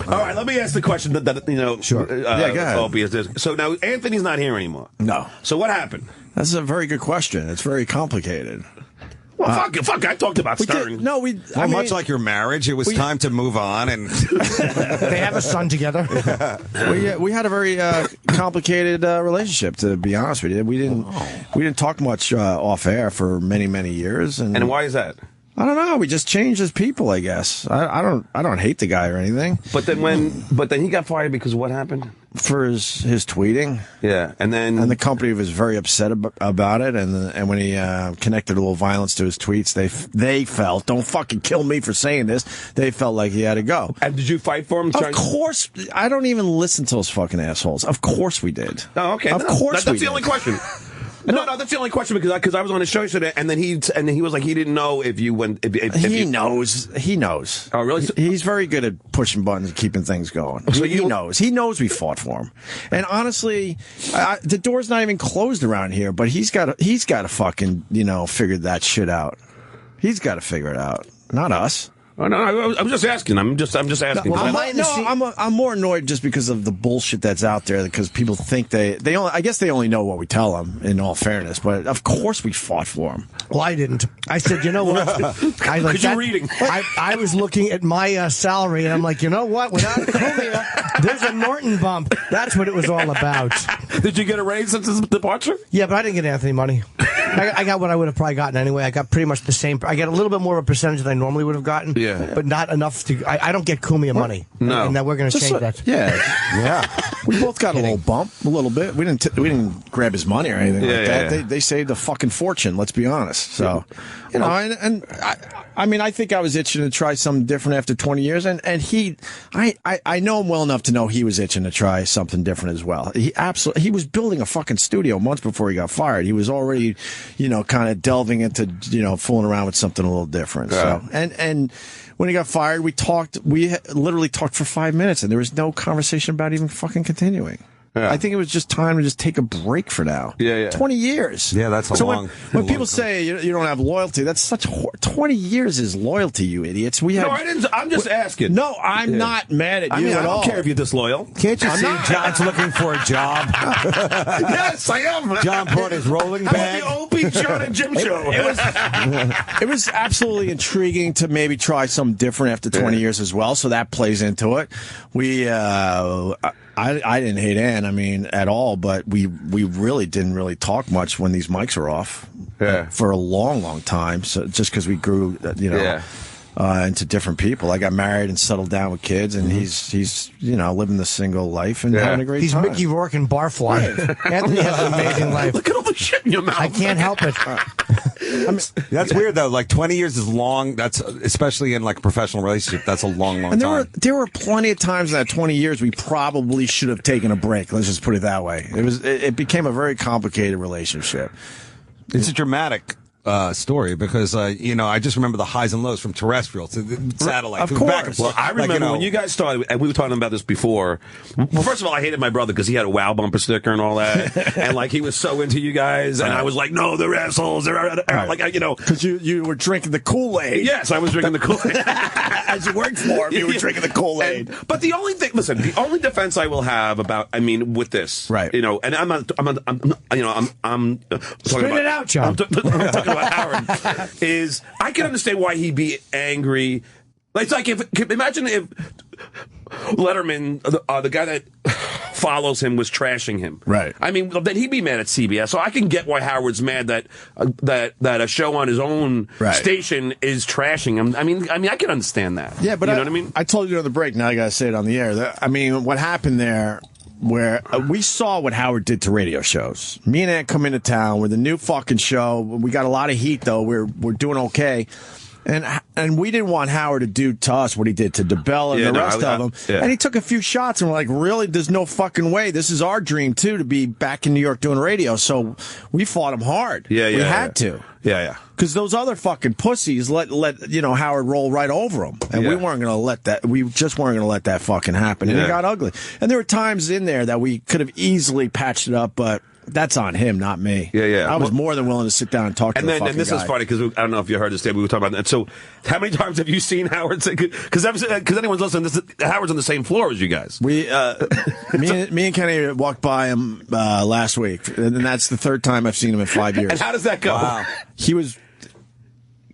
All right, let me ask the question that you know. Sure. Go ahead. Opie is this. So now Anthony's not here anymore. No. So what happened? That's a very good question. It's very complicated. Well, fuck! I talked about Stuttering. Much like your marriage, it was time to move on, and they have a son together. We had a very complicated relationship. To be honest with you, we didn't talk much off air for many years. And why is that? I don't know. We just changed as people, I guess. I don't hate the guy or anything. But then he got fired because of what happened? For his tweeting. Yeah, and the company was very upset about it. And when he connected a little violence to his tweets, they felt, don't fucking kill me for saying this, they felt like he had to go. And did you fight for him? Of course. I don't even listen to those fucking assholes. Of course we did. Oh, okay. Of course that's the only question. No, that's the only question because I was on his show yesterday, and then he was like he didn't know if you went. He knows. He knows. Oh, really? He's very good at pushing buttons and keeping things going. So he knows. He knows we fought for him. And honestly, the door's not even closed around here. But he's got to fucking figure that shit out. He's got to figure it out, not us. Oh, no, I was just asking. I'm just asking. I'm more annoyed just because of the bullshit that's out there. Because people think I guess they only know what we tell them. In all fairness, but of course we fought for them. Well, I didn't. I said, you know what? Because you're reading. I was looking at my salary, and I'm like, you know what? Without Cumia, there's a Norton bump. That's what it was all about. Did you get a raise since his departure? Yeah, but I didn't get Anthony money. I got what I would have probably gotten anyway. I got pretty much the same. I got a little bit more of a percentage than I normally would have gotten. Yeah. But not enough to. I don't get Cumia money. No. And now we're going to change that. Yeah. We both got a little bump, a little bit. We didn't grab his money or anything like that. Yeah. They saved a fucking fortune. Let's be honest. So, I mean, I think I was itching to try something different after 20 years, and I know him well enough to know he was itching to try something different as well. He was building a fucking studio months before he got fired. He was already, kind of delving into, fooling around with something a little different. Yeah. So, and when he got fired, we literally talked for 5 minutes, and there was no conversation about even fucking continuing. Yeah. I think it was just time to just take a break for now. Yeah. 20 years. Yeah, that's a long. When people say you don't have loyalty, that's such 20 years is loyalty, you idiots. I didn't. I'm just asking. No, I'm not mad at you at all. I don't care if you're disloyal. Can't you see John's looking for a job? Yes, I am. John brought his rolling bag. How about the Opie, John, and Jim show? It was absolutely intriguing to maybe try something different after 20 years as well. So that plays into it. I didn't hate Ann, at all, but we really didn't talk much when these mics were off for a long time. So just because we grew, into different people. I got married and settled down with kids, and he's living the single life and having a great time. He's Mickey Rourke and Barfly. Anthony has an amazing life. Look at all the shit in your mouth. I can't help it. That's weird though. Like 20 years is long. That's especially in like a professional relationship. That's a long time. There were plenty of times in that 20 years we probably should have taken a break. Let's just put it that way. It became a very complicated relationship. It's a dramatic story because I just remember the highs and lows from terrestrial to the satellite. Of course. Back and forth. I remember when you guys started, and we were talking about this before. Well, first of all, I hated my brother because he had a WOW bumper sticker and all that, and like he was so into you guys, and I was like, no, they're assholes. They're like because you were drinking the Kool-Aid. Yes, I was drinking the Kool-Aid. As you worked for him, you were drinking the Kool-Aid. But the only thing, listen, the only defense I will have about, with this, right? And I'm talking Spit it out, John. I'm talking about Howard. Is I can understand why he'd be angry. It's like imagine if Letterman, the guy that follows him, was trashing him. Right. Then he'd be mad at CBS. So I can get why Howard's mad that a show on his own station is trashing him. I can understand that. Yeah, but you know what I mean? I told you on the break. Now I got to say it on the air. What happened there? Where we saw what Howard did to radio shows. Me and Ant come into town with a new fucking show. We got a lot of heat though. We're doing okay. And we didn't want Howard to do to us what he did to DeBella and the rest of them. Yeah. And he took a few shots, and we're like, really? There's no fucking way. This is our dream, too, to be back in New York doing radio. So we fought him hard. We had to. Yeah. Because those other fucking pussies let Howard roll right over them. And we weren't going to let that. We just weren't going to let that fucking happen. And it got ugly. And there were times in there that we could have easily patched it up, but that's on him, not me. Yeah. I was more than willing to sit down and talk to the fucking And this guy. is funny because I don't know if you heard this day, but we were talking about that. So, how many times have you seen Howard? Because anyone's listening, Howard's on the same floor as you guys. Me and Kenny walked by him last week, and that's the third time I've seen him in 5 years. And how does that go? Wow.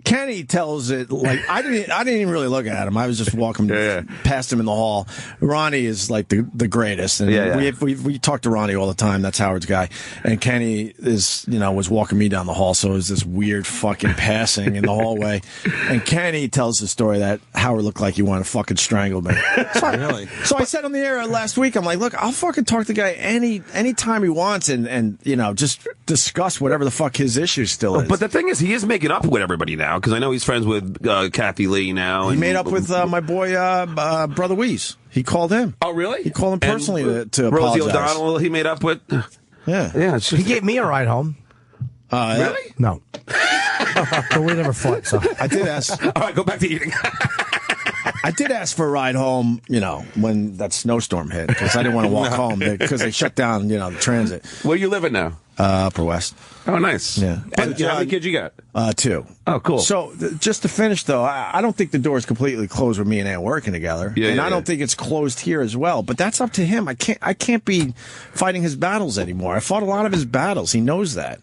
Kenny tells it like I didn't even really look at him. I was just walking past him in the hall. Ronnie is like the greatest, and we talk to Ronnie all the time. That's Howard's guy, and Kenny was walking me down the hall, so it was this weird fucking passing in the hallway. And Kenny tells the story that Howard looked like he wanted to fucking strangle me. So I said on the air last week, I'm like, look, I'll fucking talk to the guy any time he wants, and just discuss whatever the fuck his issue still is. But the thing is, he is making up with everybody now, because I know he's friends with Kathy Lee now. He made up with my boy, Brother Weeze. He called him. Oh, really? He called him personally to Rosie apologize. O'Donnell, he made up with. Yeah. He gave me a ride home. Really? No. But we never fought, so. I did ask. All right, go back to eating. I did ask for a ride home, when that snowstorm hit, because I didn't want to walk home because they shut down, the transit. Where you living now? Upper West. Oh, nice. Yeah. And how many kids you got? 2. Oh, cool. So, just to finish, though, I don't think the door is completely closed with me and Ann working together. I don't think it's closed here as well. But that's up to him. I can't be fighting his battles anymore. I fought a lot of his battles. He knows that.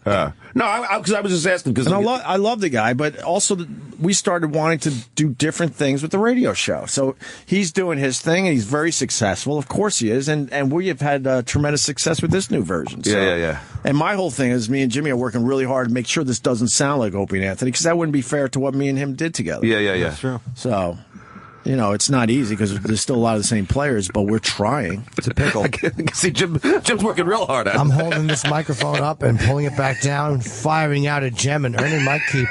No, because I was just asking. And I love the guy, but also we started wanting to do different things with the radio show. So he's doing his thing, and he's very successful. Of course he is. And we have had tremendous success with this new version. So. Yeah. And my whole thing is me and Jimmy are working really hard to make sure this doesn't sound like Opie and Anthony, because that wouldn't be fair to what me and him did together. Yeah. That's true. So, it's not easy because there's still a lot of the same players, but we're trying. It's a pickle. I can see Jim's working real hard at it. I'm holding this microphone up and pulling it back down, firing out a gem and earning my keep.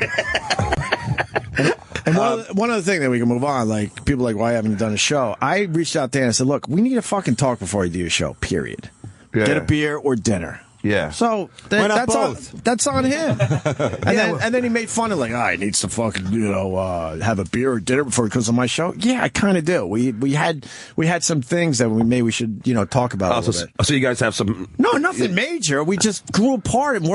And one other thing that we can move on, like people like, why haven't you done a show? I reached out to Ann and said, look, we need to fucking talk before you do a show, period. Get a beer or dinner. Yeah. So that's on him. And then he made fun of I need to fucking have a beer or dinner before because of my show. Yeah, I kind of do. We had some things that we should talk about a little bit. So you guys have some? No, nothing major. We just grew apart and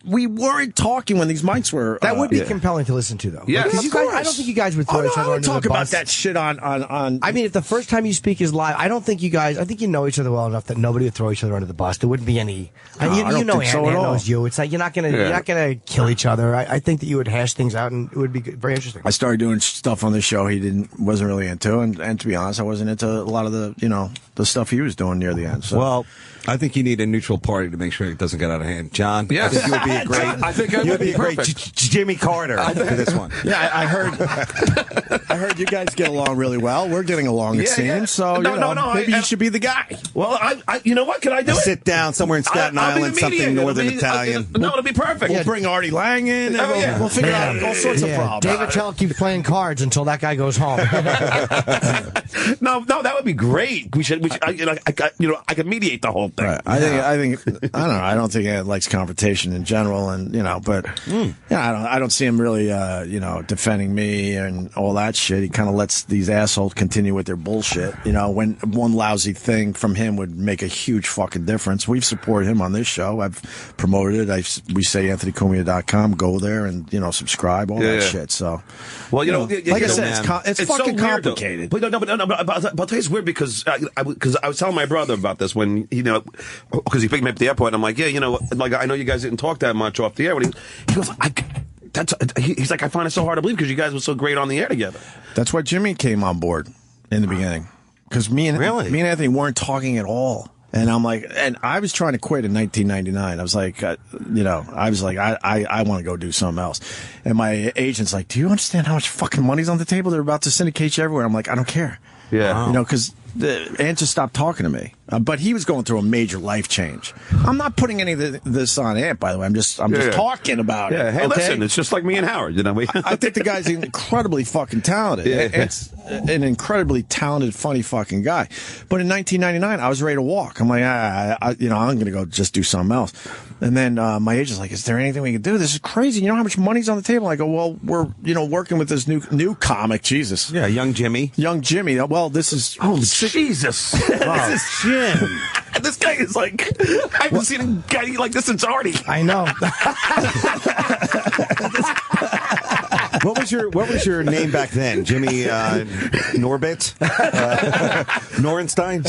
we weren't talking when these mics were. That would be compelling to listen to, though. Yeah, because I don't think you guys would throw each other under the bus. I would talk about that shit on. I mean, if the first time you speak is live, I don't think you guys. I think you know each other well enough that nobody would throw each other under the bus. There wouldn't be any. I don't think so at all. Ann knows you. It's like you're not gonna kill each other. I think that you would hash things out, and it would be very interesting. I started doing stuff on the show he wasn't really into, and to be honest, I wasn't into a lot of the stuff he was doing near the end. So. Well, I think you need a neutral party to make sure it doesn't get out of hand. John, I think you would be a great. I think I would be a great perfect. Jimmy Carter for this one. Yeah, I heard you guys get along really well. We're getting along, it seems. So maybe you should be the guy. Well, you know what? Can I do it? Sit down somewhere in Staten Island, something northern Italian. It'll be perfect. We'll bring Artie Lang in. And we'll figure out all sorts of problems. David Tell keeps playing cards until that guy goes home. No, that would be great. We should. I could mediate the whole thing. Right. I think I don't know. I don't think Ed likes confrontation in general, and but I don't see him really defending me and all that shit. He kind of lets these assholes continue with their bullshit. When one lousy thing from him would make a huge fucking difference. We've supported him on this show. I've promoted it. We say AnthonyCumia.com. Go there and subscribe. All that shit. So, well, like I said, it's fucking so weird, complicated. But no, but I'll tell you it's weird because I was telling my brother about this when because he picked me up at the airport. And I'm like, I know you guys didn't talk that much off the air. He goes, he's like, I find it so hard to believe because you guys were so great on the air together. That's why Jimmy came on board in the beginning, because me and Anthony weren't talking at all. And I'm like, and I was trying to quit in 1999. I was like, I want to go do something else. And my agent's like, do you understand how much fucking money's on the table? They're about to syndicate you everywhere. I'm like, I don't care. Yeah. Because Ant just stopped talking to me. But he was going through a major life change. I'm not putting any of this on Ant, by the way. I'm just talking about it. Hey, listen, it's just like me and Howard. I think the guy's incredibly fucking talented. It's an incredibly talented, funny fucking guy. But in 1999, I was ready to walk. I'm like, I'm going to go just do something else. And then my agent's like, is there anything we can do? This is crazy. You know how much money's on the table? I go, well, we're working with this new comic. Jesus. Yeah, young Jimmy. Young Jimmy. Well, this is... Oh, Jesus. This is Jim. This guy is like, I haven't seen a guy eat like this since Artie. I know. What was your name back then? Jimmy Norbit? Norenstein?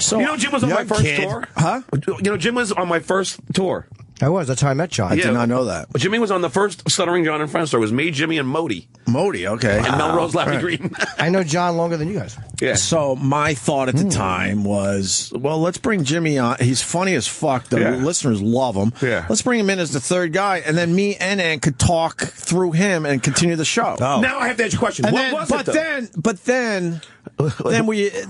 So You know, Jim was on my first tour. Huh? You know, Jim was on my first tour. I was. That's how I met John. I did not know that. Jimmy was on the first Stuttering John and Friends tour. It was me, Jimmy, and Modi. Modi, okay. And Melrose Larry Green. I know John longer than you guys. Yeah. So my thought at the time was, well, let's bring Jimmy on. He's funny as fuck. The listeners love him. Yeah. Let's bring him in as the third guy, and then me and Ann could talk through him and continue the show. Oh. Now I have to ask you a question. And What then, was but it, though?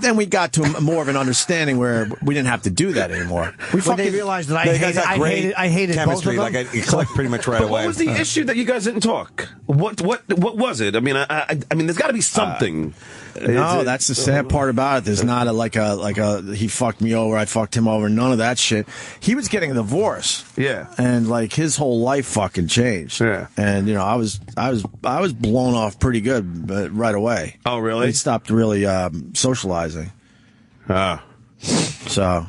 then we got to more of an understanding where we didn't have to do that anymore. We When they fucking realized that I hated both of chemistry. them. Like it clicked pretty much right But away. what was the issue that you guys didn't talk? What was it? I mean, I mean, there's got to be something. No, that's the sad part about it. There's not like a he fucked me over, I fucked him over, none of that shit. He was getting a divorce. Yeah. And like his whole life fucking changed. Yeah. And you know, I was blown off pretty good but right away. Oh, really? He stopped really socializing. So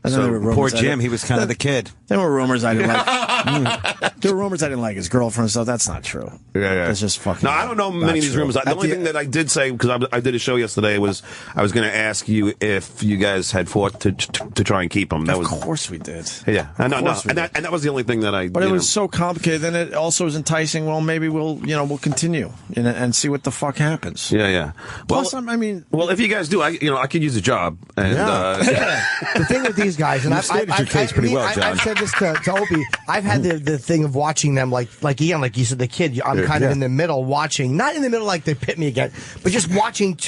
and then there were rumors Poor Jim, he was kind of the kid. There were rumors I didn't like. There were rumors I didn't like his girlfriend, so that's not true. Yeah. That's just fucking. No, I don't know many of these rumors. The only thing that I did say, because I did a show yesterday, was I was going to ask you if you guys had fought to try and keep him. That Of was, course we did. yeah, no, course we and did. that was the only thing that I. But it was so complicated. Then it also was enticing. Well, maybe we'll continue and see what the fuck happens. Yeah. Well, Plus, I mean, well, if you guys do, I could use a job. And The thing with these guys, and I've stated your case pretty well, John. I've said this to Opie. I've had the thing of watching them like Ian, like you said, the kid. I'm kind of in the middle watching, not in the middle like they pit me again, but just watching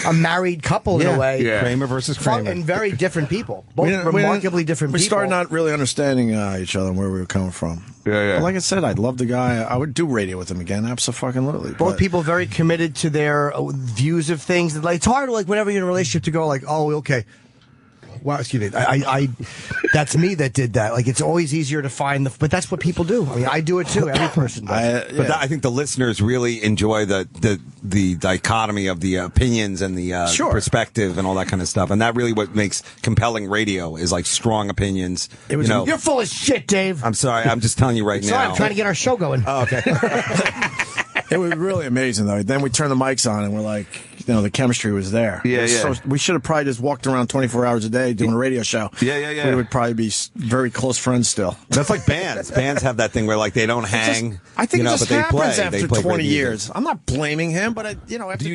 a married couple in a way. Yeah. Kramer versus Kramer. And very different people, both we remarkably different we people. started not really understanding each other and where we were coming from. Yeah. But like I said, I'd love the guy. I would do radio with him again. Absolutely. Both people very committed to their views of things. Like, it's hard, like whenever you're in a relationship, to go like, oh, okay. Well, excuse me. I that's me that did that. Like, it's always easier to find but that's what people do. I mean, I do it too. Every person does. But I think the listeners really enjoy the dichotomy of the opinions and the perspective and all that kind of stuff. And that really what makes compelling radio is like strong opinions. You're full of shit, Dave. I'm sorry. I'm just telling you right Sorry, now. I'm trying to get our show going. Oh, okay. It was really amazing, though. Then we turned the mics on, and we're like, the chemistry was there. Yeah. So we should have probably just walked around 24 hours a day doing a radio show. Yeah. We would probably be very close friends still. That's like bands. Bands have that thing where like they don't hang. I think it just but they happens play. after They play 20 great music. years. I'm not blaming him, but after